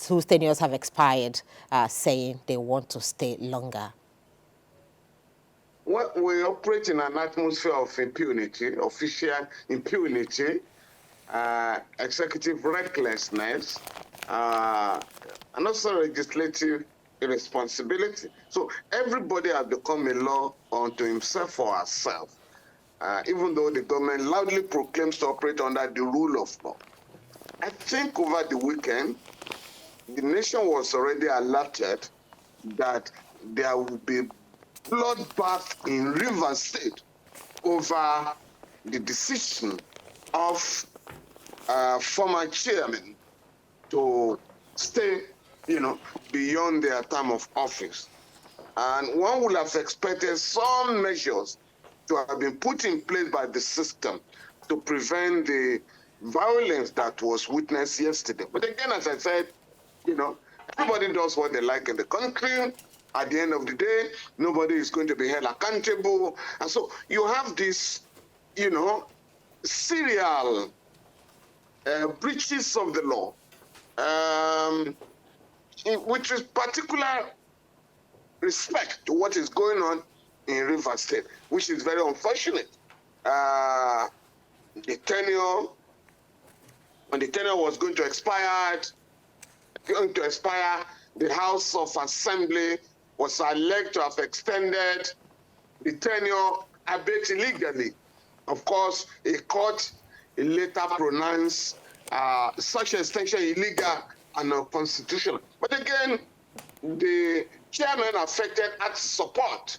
whose tenures have expired, saying they want to stay longer? Well, we operate in an atmosphere of impunity, official impunity, executive recklessness, and also legislative irresponsibility. So everybody has become a law unto himself or herself, even though the government loudly proclaims to operate under the rule of law. I think over the weekend, the nation was already alerted that there will be bloodbath in Rivers State over the decision of former chairman to stay, beyond their term of office. And one would have expected some measures to have been put in place by the system to prevent the violence that was witnessed yesterday. But again, as I said, everybody does what they like in the country. At the end of the day, nobody is going to be held accountable. And so you have this, serial breaches of the law, which is particular respect to what is going on in Rivers State, which is very unfortunate. The tenure, when the tenure was going to expire, the House of Assembly was alleged to have extended the tenure a bit illegally. Of course, a court later pronounced such extension illegal and unconstitutional. But again, the chairman affected had support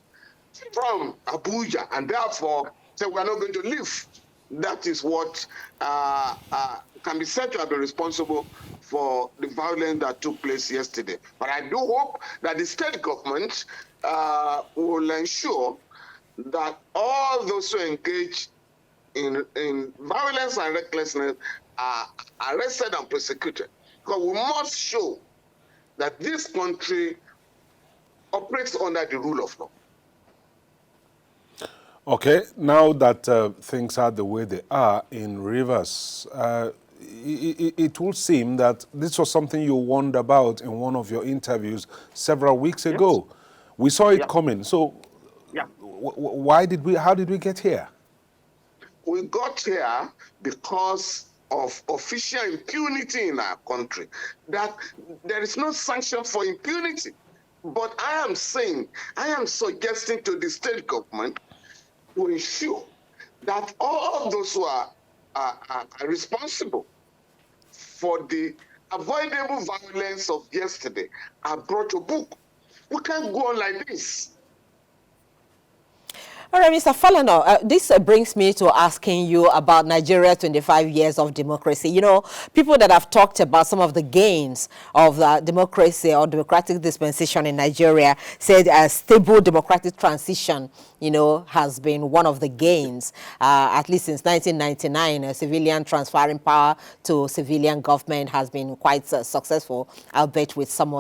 from Abuja, and therefore said we are not going to leave. That is what can be said to have been responsible for the violence that took place yesterday. But I do hope that the state government will ensure that all those who engage in violence and recklessness are arrested and prosecuted. Because we must show that this country operates under the rule of law. Okay, now that things are the way they are in Rivers, it would seem that this was something you warned about in one of your interviews several weeks ago. We saw it coming. So, how did we get here? We got here because of official impunity in our country. That there is no sanction for impunity. But I am suggesting to the state government to ensure that all those who are responsible for the avoidable violence of yesterday are brought to book. We can't go on like this. All right, Mr. Falana, this brings me to asking you about Nigeria's 25 years of democracy. You know, people that have talked about some of the gains of democracy or democratic dispensation in Nigeria said a stable democratic transition, has been one of the gains, at least since 1999. Civilian transferring power to civilian government has been quite successful, albeit with some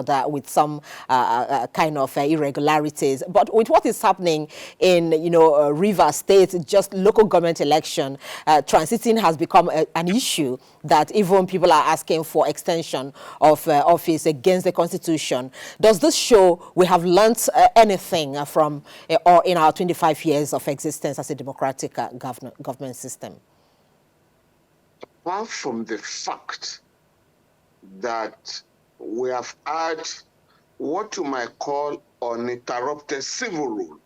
kind of irregularities. But with what is happening in, Rivers State, just local government election, transiting has become an issue that even people are asking for extension of office against the Constitution. Does this show we have learnt anything from or in our 25 years of existence as a democratic government system? Apart from the fact that we have had what you might call uninterrupted civil rule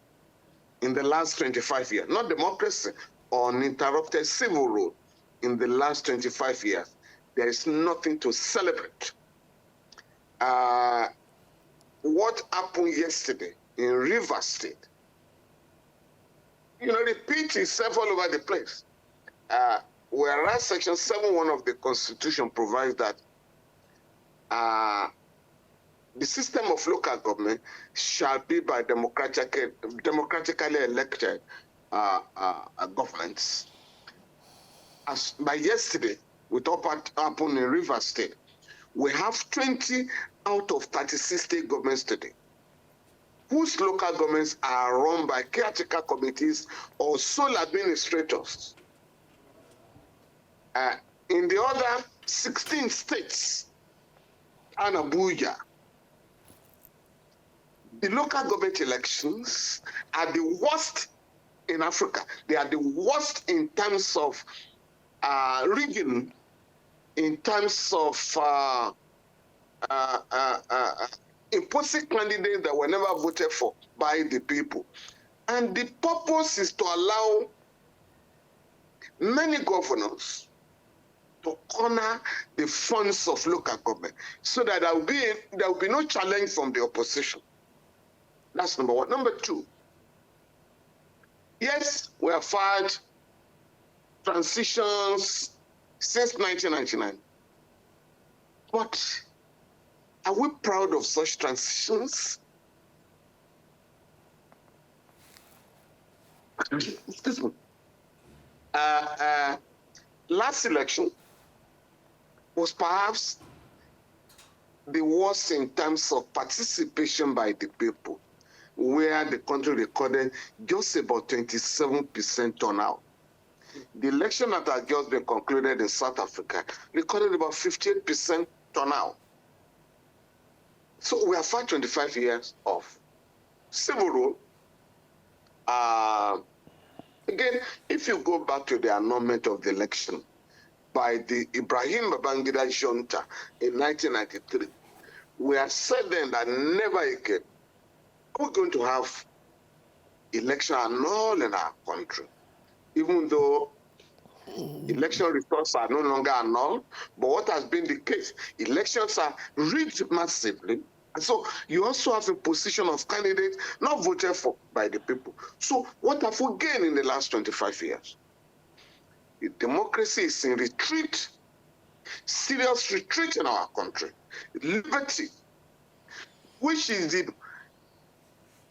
in the last 25 years, not democracy, uninterrupted civil rule in the last 25 years, there is nothing to celebrate. What happened yesterday in Rivers State, repeats itself all over the place. Whereas Section 7.1 of the Constitution provides that the system of local government shall be by democratically elected governments. As by yesterday, with what happened in Rivers State, we have 20 out of 36 state governments today, whose local governments are run by caretaker committees or sole administrators. In the other 16 states, and Abuja. The local government elections are the worst in Africa. They are the worst in terms of rigging, in terms of imposing candidates that were never voted for by the people. And the purpose is to allow many governors to corner the funds of local government so that there will be no challenge from the opposition. That's number one. Number two, yes, we have had transitions since 1999. But are we proud of such transitions? Excuse me. Last election was perhaps the worst in terms of participation by the people, where the country recorded just about 27% turnout. The election that has just been concluded in South Africa recorded about 58% turnout. So we have had 25 years of civil rule. Again, if you go back to the annulment of the election by the Ibrahim Babangida junta in 1993, we had said then that never again we're going to have election annulled in our country, even though election results are no longer annulled. But what has been the case? Elections are rigged massively. And so you also have a position of candidates not voted for by the people. So what have we gained in the last 25 years? The democracy is in retreat, serious retreat in our country. Liberty, which is the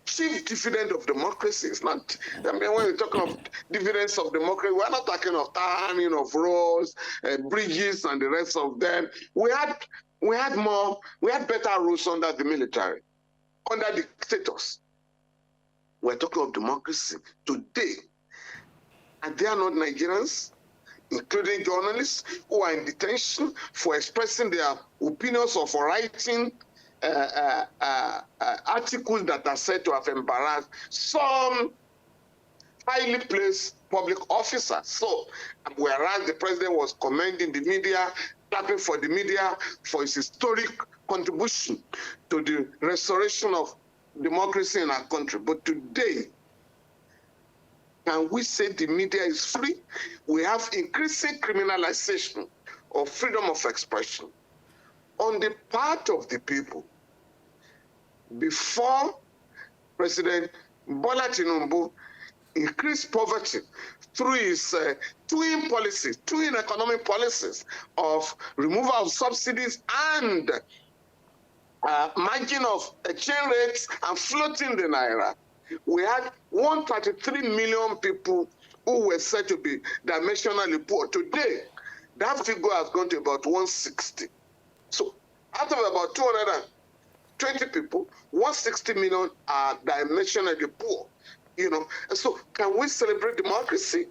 chief dividend of democracy, is not, I mean, when we're talking of dividends of democracy, we're not talking of turning of roads, bridges, and the rest of them. We had better rules under the military, under dictators. We're talking of democracy today. And they are not Nigerians, including journalists, who are in detention for expressing their opinions or for writing articles that are said to have embarrassed some highly placed public officers. So, whereas the president was commending the media, clapping for the media for its historic contribution to the restoration of democracy in our country. But today, can we say the media is free? We have increasing criminalization of freedom of expression on the part of the people. Before President Bola Tinubu increased poverty through his twin economic policies of removal of subsidies and margin of exchange rates and floating the naira, we had 133 million people who were said to be dimensionally poor. Today, that figure has gone to about 160. So out of about 220 people, 160 million are dimensionally poor. You know, and so can we celebrate democracy?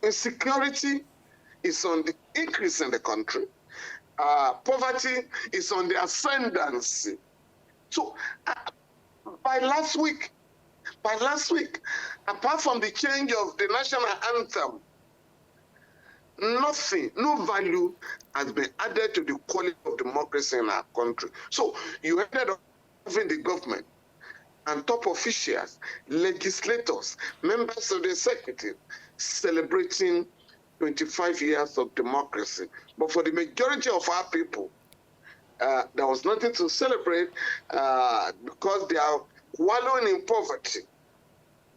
Insecurity is on the increase in the country. Poverty is on the ascendancy. So by last week, apart from the change of the national anthem, nothing, no value has been added to the quality of democracy in our country. So you ended up having the government and top officials, legislators, members of the executive celebrating 25 years of democracy. But for the majority of our people, there was nothing to celebrate because they are wallowing in poverty.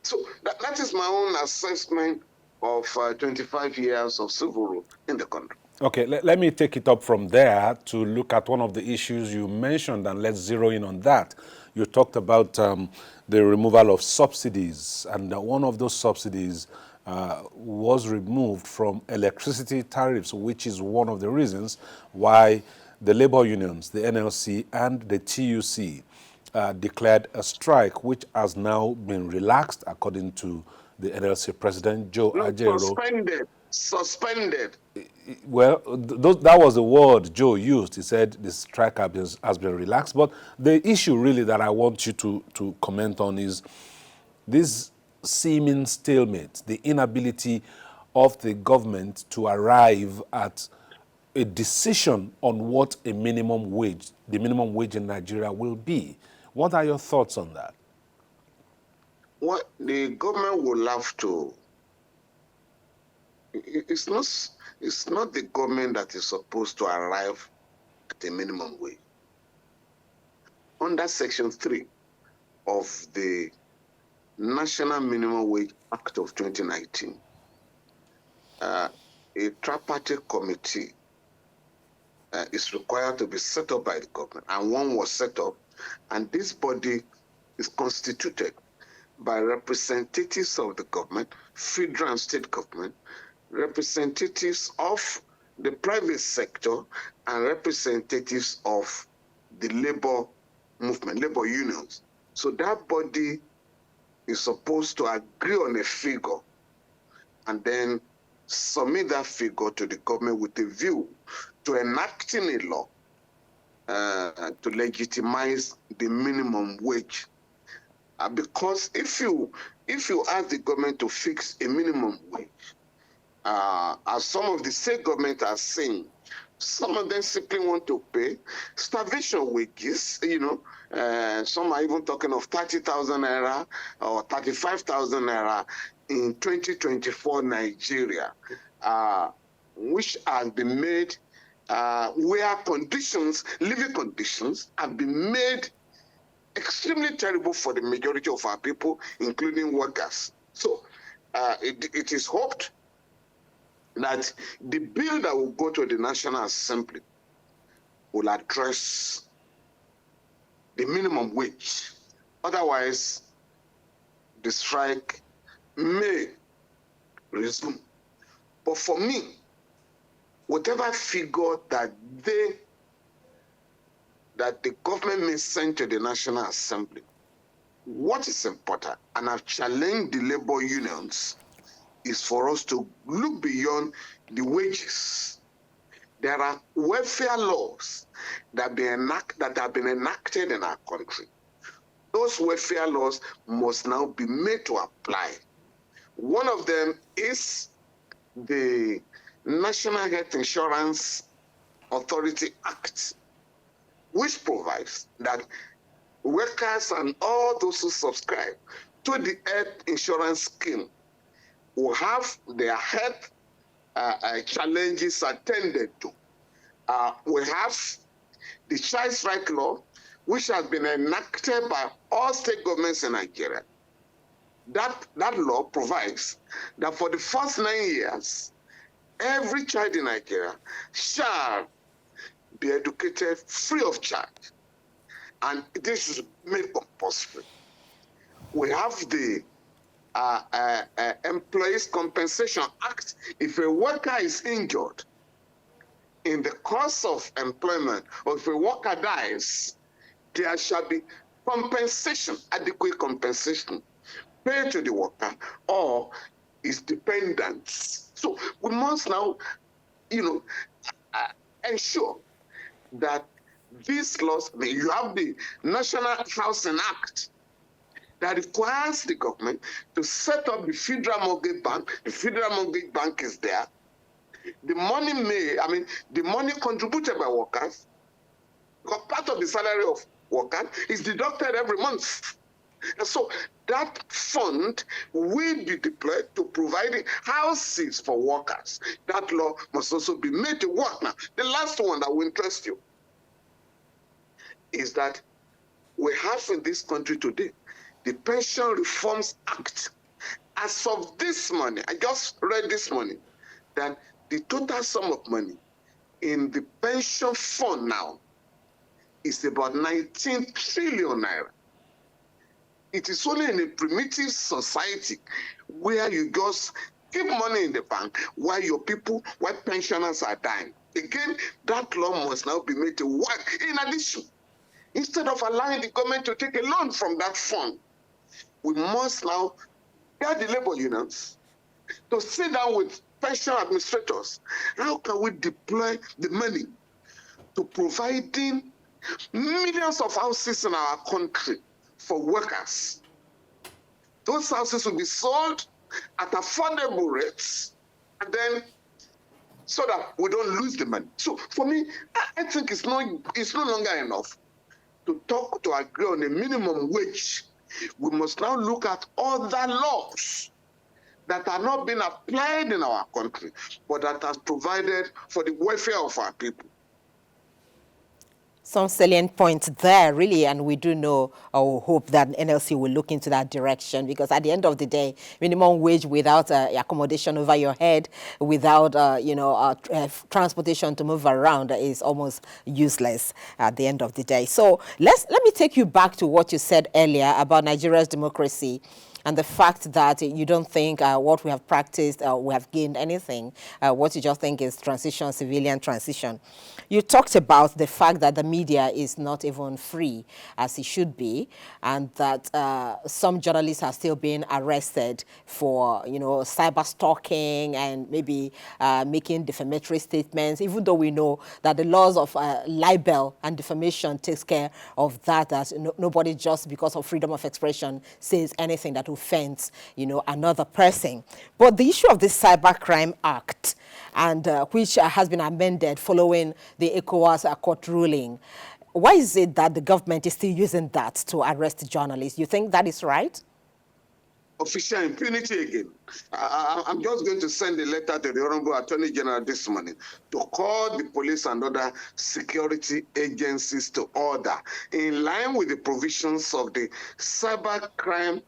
So that is my own assessment of 25 years of civil rule in the country. Okay, let me take it up from there to look at one of the issues you mentioned, and let's zero in on that. You talked about the removal of subsidies, and one of those subsidies was removed from electricity tariffs, which is one of the reasons why the labor unions, the NLC and the TUC, declared a strike, which has now been relaxed, according to the NLC president, Joe Ajero. Suspended. suspended. Well, that was the word Joe used. He said the strike has been relaxed. But the issue really that I want you to comment on is this seeming stalemate, the inability of the government to arrive at a decision on what a minimum wage, the minimum wage in Nigeria will be. What are your thoughts on that? What the government will have to, it's not the government that is supposed to arrive at a minimum wage. Under Section 3 of the National Minimum Wage Act of 2019, a tripartite committee is required to be set up by the government, and one was set up, and this body is constituted by representatives of the government, federal and state government, representatives of the private sector, and representatives of the labor movement, labor unions. So that body is supposed to agree on a figure and then submit that figure to the government with a view to enacting a law to legitimize the minimum wage. Because if you ask the government to fix a minimum wage, as some of the state governments are saying, some of them simply want to pay starvation wages. Some are even talking of 30,000 naira or 35,000 naira in 2024 Nigeria, which has been made where living conditions have been made extremely terrible for the majority of our people, including workers. So it is hoped that the bill that will go to the National Assembly will address the minimum wage. Otherwise, the strike may resume. But for me, whatever figure that the government may send to the National Assembly, what is important, and I've challenged the labor unions, is for us to look beyond the wages. There are welfare laws that have been enacted in our country. Those welfare laws must now be made to apply. One of them is the National Health Insurance Authority Act, which provides that workers and all those who subscribe to the health insurance scheme will have their health challenges attended to. We have the child strike law, which has been enacted by all state governments in Nigeria. That law provides that for the first 9 years, every child in Nigeria shall be educated free of charge, and this is made compulsory. We have the Employees Compensation Act. If a worker is injured in the course of employment, or if a worker dies, there shall be compensation, adequate compensation, paid to the worker or his dependents. So we must now, ensure that these laws, you have the National Housing Act that requires the government to set up the Federal Mortgage Bank. The Federal Mortgage Bank is there. The money contributed by workers, because part of the salary of workers is deducted every month. And so that fund will be deployed to provide houses for workers. That law must also be made to work now. The last one that will interest you is that we have in this country today the Pension Reforms Act. As of this morning, I just read this morning that the total sum of money in the pension fund now is about 19 trillion naira. It is only in a primitive society where you just keep money in the bank while pensioners are dying. Again, that law must now be made to work. In addition, instead of allowing the government to take a loan from that fund, we must now get the labor unions to sit down with pension administrators. How can we deploy the money to providing millions of houses in our country for workers? Those houses will be sold at affordable rates, and then so that we don't lose the money. So for me, I think it's no longer enough to agree on a minimum wage. We must now look at other laws that are not being applied in our country, but that has provided for the welfare of our people. Some salient points there, really, and we do know or hope that NLC will look into that direction, because at the end of the day, minimum wage without accommodation over your head, without transportation to move around is almost useless at the end of the day. So let me take you back to what you said earlier about Nigeria's democracy, and the fact that you don't think what we have practiced, we have gained anything. What you just think is transition, civilian transition. You talked about the fact that the media is not even free as it should be, and that some journalists are still being arrested for, cyber stalking and maybe making defamatory statements, even though we know that the laws of libel and defamation takes care of that, nobody just because of freedom of expression says anything that offends, another person. But the issue of this Cybercrime Act, and which has been amended following the ECOWAS court ruling, why is it that the government is still using that to arrest journalists? You think that is right? Official impunity again. I'm just going to send a letter to the Honorable Attorney General this morning to call the police and other security agencies to order, in line with the provisions of the Cybercrime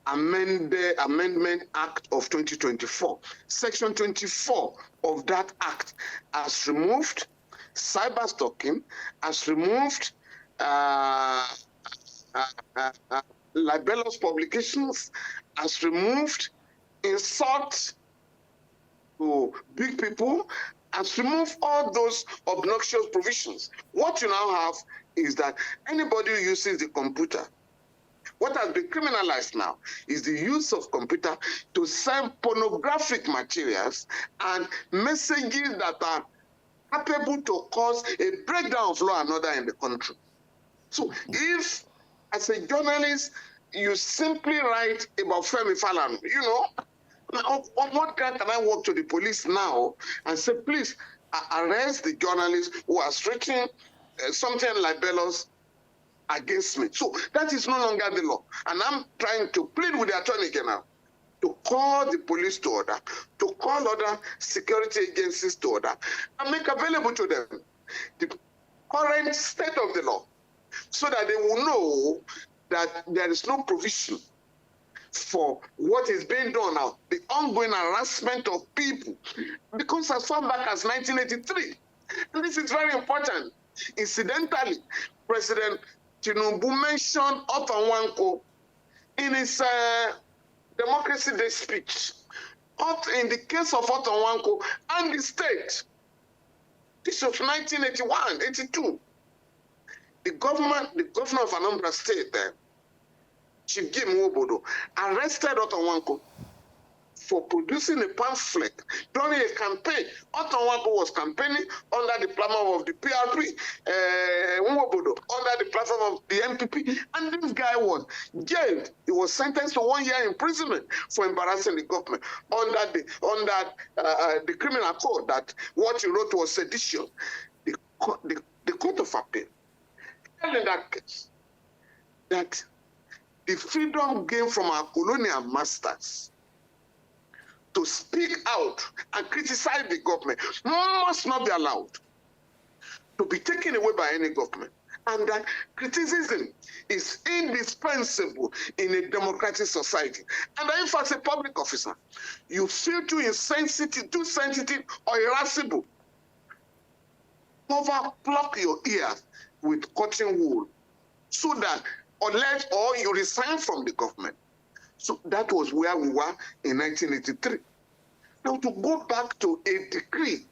Amendment Act of 2024. Section 24 of that act has removed cyber stalking, has removed libelous publications, has removed insults to big people, has removed all those obnoxious provisions. What you now have is that anybody who uses the computer, what has been criminalized now is the use of computer to send pornographic materials and messages that are capable to cause a breakdown of law and order in the country. So if, as a journalist, you simply write about Femi Falana, on what ground can I walk to the police now and say, please arrest the journalist who has written something libelous against me? So that is no longer the law. And I'm trying to plead with the Attorney General to call the police to order, to call other security agencies to order, and make available to them the current state of the law, so that they will know that there is no provision for what is being done now, the ongoing harassment of people, because as far back as 1983, and this is very important. Incidentally, President Tinubu mentioned Otto Nwankwo in his Democracy Day speech. In the case of Otto Nwankwo and the state, this was 1981, 82. The governor of Anambra State, Chief Jim Nwobodo, arrested Otto Nwankwo for producing a pamphlet during a campaign. Otto Nwankwo was campaigning under the platform of the PRP, Nwobodo under the platform of the NPP, and this guy was jailed. He was sentenced to 1 year imprisonment for embarrassing the government under the criminal code, that what he wrote was sedition. The Court of Appeal held in that case that the freedom gained from our colonial masters to speak out and criticize the government must not be allowed to be taken away by any government. And that criticism is indispensable in a democratic society. And if as a public officer, you feel too insensitive, too sensitive or irascible, pluck your ears with cotton wool, so that unless or you resign from the government. So that was where we were in 1983. Now to go back to a decree,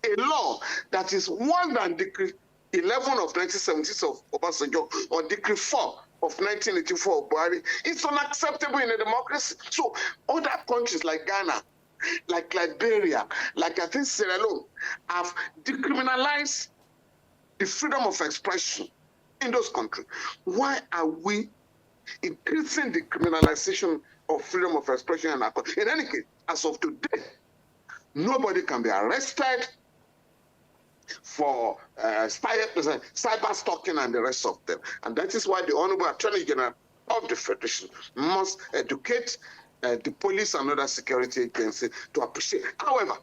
a law that is worse than Decree 11 of 1970 of Obasanjo or Decree 4 of 1984 of Buhari, it's unacceptable in a democracy. So other countries like Ghana like Liberia, like I think Sierra Leone, have decriminalized the freedom of expression in those countries. Why are we increasing the criminalization of freedom of expression in our country? In any case, as of today, nobody can be arrested for cyber stalking and the rest of them. And that is why the Honorable Attorney General of the Federation must educate the police and other security agencies to appreciate. However,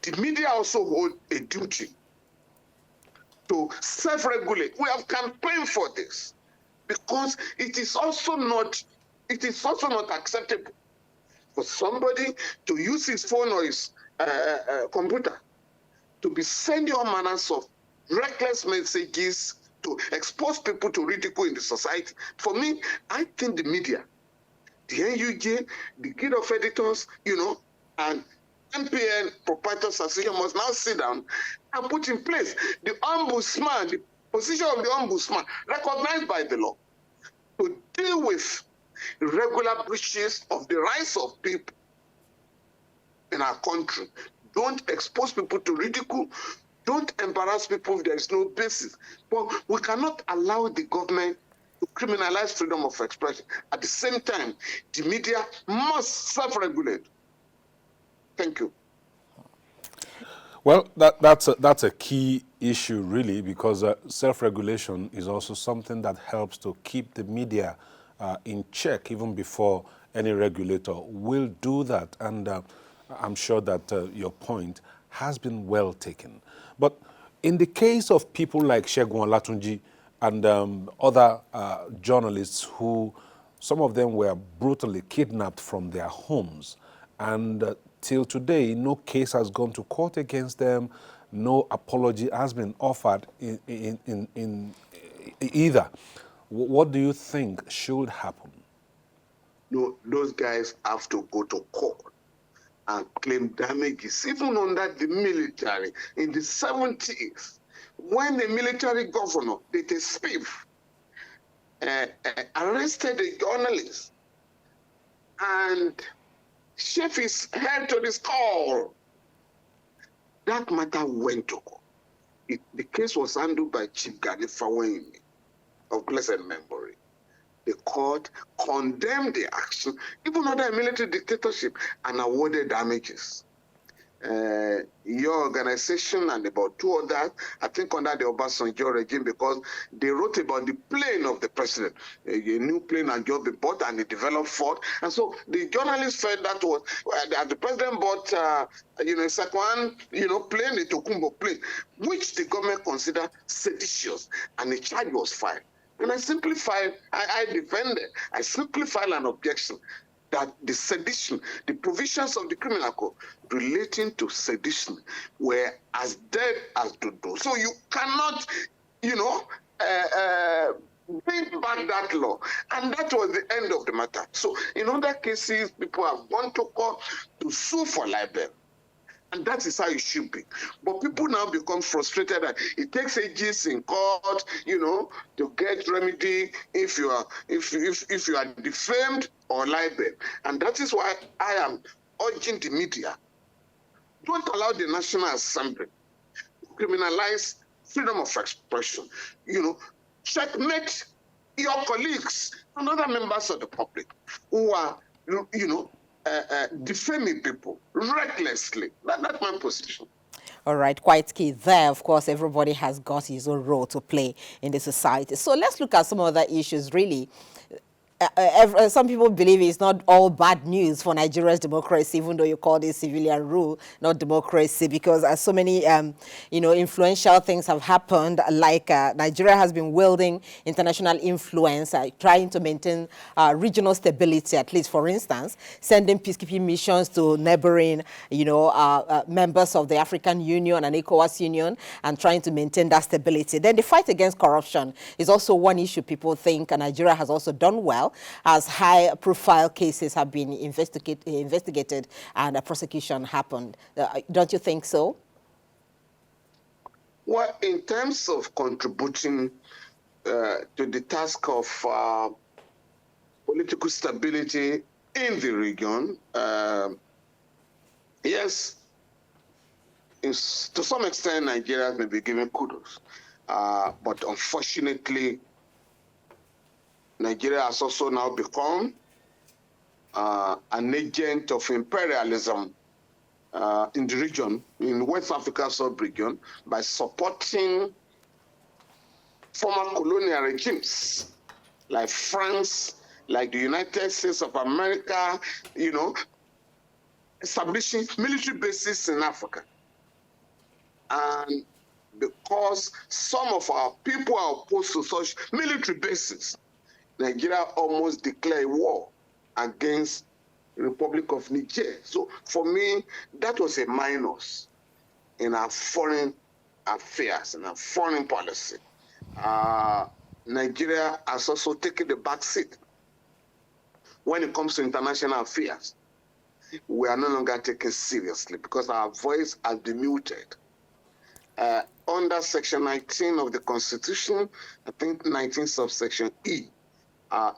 the media also hold a duty to self-regulate. We have campaigned for this because it is also not acceptable for somebody to use his phone or his computer to be sending all manners of reckless messages to expose people to ridicule in the society. For me, I think the media, the NUJ, the Guild of Editors, and MPN Proprietors Association must now sit down and put in place the ombudsman, the position of the ombudsman, recognized by the law, to deal with irregular breaches of the rights of people in our country. Don't expose people to ridicule. Don't embarrass people if there is no basis. But we cannot allow the government to criminalize freedom of expression. At the same time, the media must self-regulate. Thank you. Well, that's a key issue, really, because self-regulation is also something that helps to keep the media in check even before any regulator will do that. And I'm sure that your point has been well taken. But in the case of people like Segun Olatunji and other journalists who, some of them were brutally kidnapped from their homes, and till today, no case has gone to court against them, no apology has been offered in either. What do you think should happen? No, those guys have to go to court and claim damages, even under the military. In the 70s, when the military governor, Dete Spiv, arrested a journalist and shaved his head to the skull, that matter went to court. The case was handled by Chief Gani Faweni of blessed memory. The court condemned the action, even under a military dictatorship, and awarded damages. Your organization and about two others, I think under the Obasanjo regime, because they wrote about the plane of the president. A new plane had just been bought and it developed Ford. And so the journalists felt that was, the president bought, a second, plane, a Tokumbo plane, which the government considered seditious, and a charge was filed. And I simply filed, I defended, I simply filed an objection that the sedition, the provisions of the criminal code relating to sedition were as dead as dodo. So you cannot, bring back that law. And that was the end of the matter. So in other cases, people have gone to court to sue for libel. And that is how it should be. But people now become frustrated that it takes ages in court, to get remedy if you are defamed or libel. And that is why I am urging the media, don't allow the National Assembly to criminalize freedom of expression. Checkmate your colleagues and other members of the public who are, defaming people recklessly. That's my position. All right, quite key there. Of course, everybody has got his own role to play in the society. So let's look at some other issues, really. Some people believe it's not all bad news for Nigeria's democracy, even though you call this civilian rule, not democracy, because so many, influential things have happened, like Nigeria has been wielding international influence, trying to maintain regional stability, at least, for instance, sending peacekeeping missions to neighboring, members of the African Union and ECOWAS Union, and trying to maintain that stability. Then the fight against corruption is also one issue people think Nigeria has also done well, as high-profile cases have been investigated and a prosecution happened. Don't you think so? Well, in terms of contributing to the task of political stability in the region, Yes, to some extent, Nigeria may be given kudos. But unfortunately, Nigeria has also now become an agent of imperialism in the region, in West Africa sub-region, by supporting former colonial regimes like France, like the United States of America, establishing military bases in Africa. And because some of our people are opposed to such military bases, Nigeria almost declared war against the Republic of Niger. So for me, that was a minus in our foreign affairs, in our foreign policy. Nigeria has also taken the back seat when it comes to international affairs. We are no longer taken seriously because our voice has been muted. Under Section 19 of the Constitution, I think 19 subsection E,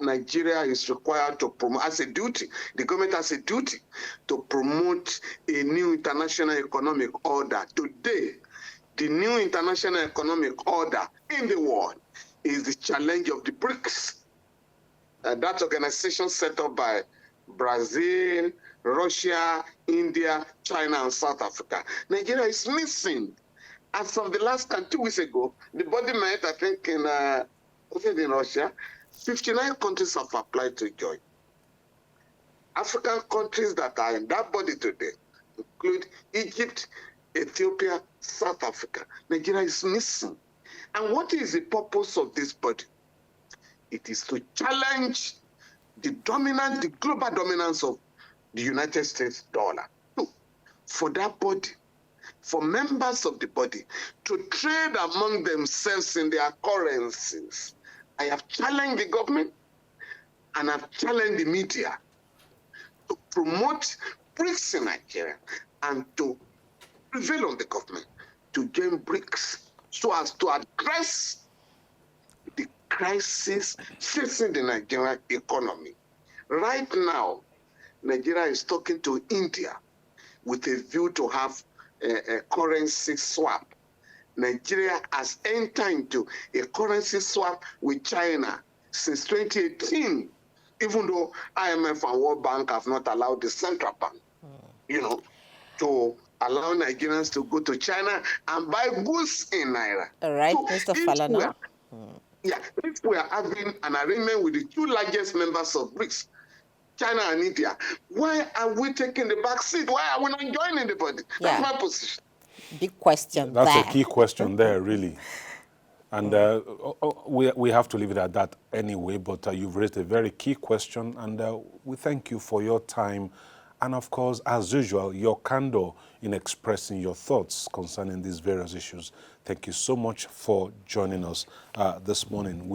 Nigeria is required to promote, as a duty, the government has a duty to promote a new international economic order. Today, the new international economic order in the world is the challenge of the BRICS. That organization set up by Brazil, Russia, India, China, and South Africa. Nigeria is missing. As of the last 2 weeks ago, the body met, I think, in Russia. 59 countries have applied to join. African countries that are in that body today include Egypt, Ethiopia, South Africa. Nigeria is missing. And what is the purpose of this body? It is to challenge the global dominance of the United States dollar. So, for that body, for members of the body to trade among themselves in their currencies, I have challenged the government and I've challenged the media to promote BRICS in Nigeria and to prevail on the government to join BRICS so as to address the crisis facing the Nigerian economy. Right now, Nigeria is talking to India with a view to have a currency swap. Nigeria has entered into a currency swap with China since 2018, even though IMF and World Bank have not allowed the central bank, to allow Nigerians to go to China and buy goods in Naira. All right, So Mr. Falana. If we are having an arrangement with the two largest members of BRICS, China and India, why are we taking the back seat? Why are we not joining the body? That's my position. Big question That's there. a key question there, really. And we have to leave it at that anyway, but you've raised a very key question, and we thank you for your time and, of course, as usual, your candor in expressing your thoughts concerning these various issues. Thank you so much for joining us this morning.